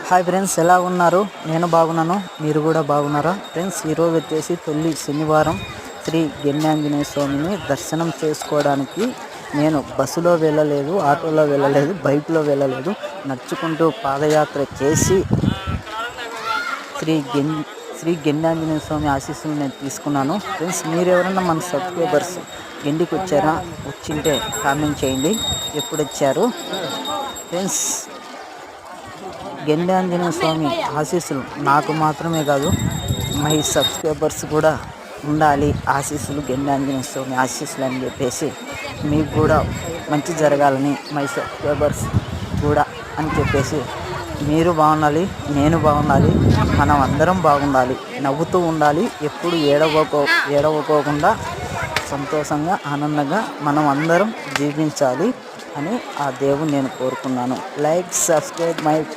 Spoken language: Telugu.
హాయ్ ఫ్రెండ్స్, ఎలా ఉన్నారు? నేను బాగున్నాను, మీరు కూడా బాగున్నారా? ఫ్రెండ్స్, ఈరోజు వచ్చేసి తొలి శనివారం శ్రీ గెన్యాంజనేయ స్వామిని దర్శనం చేసుకోవడానికి నేను బస్సులో వెళ్ళలేదు, ఆటోలో వెళ్ళలేదు, బైక్లో వెళ్ళలేదు, నడుచుకుంటూ పాదయాత్ర చేసి శ్రీ గెన్యాంజనేయ స్వామి ఆశీస్సులు నేను తీసుకున్నాను. ఫ్రెండ్స్, మీరు ఎవరన్నా మన సబ్స్క్రైబర్స్ గెండికి వచ్చారా? వచ్చింటే కామెంట్ చేయండి ఎప్పుడు వచ్చారు. ఫ్రెండ్స్, గెన్యాంజనేయ స్వామి ఆశీస్సులు నాకు మాత్రమే కాదు, మై సబ్స్క్రైబర్స్ కూడా ఉండాలి. ఆశీస్సులు, గెన్యాంజనేయ స్వామి ఆశీస్సులు అని చెప్పేసి మీకు కూడా మంచి జరగాలని, మై సబ్స్క్రైబర్స్ కూడా అని చెప్పేసి మీరు బాగుండాలి, నేను బాగుండాలి, మనం అందరం బాగుండాలి, నవ్వుతూ ఉండాలి, ఎప్పుడు ఏడవకోకుండా సంతోషంగా ఆనందంగా మనం అందరం జీవించాలి అని ఆ దేవుని నేను కోరుకున్నాను. Like, subscribe my friends.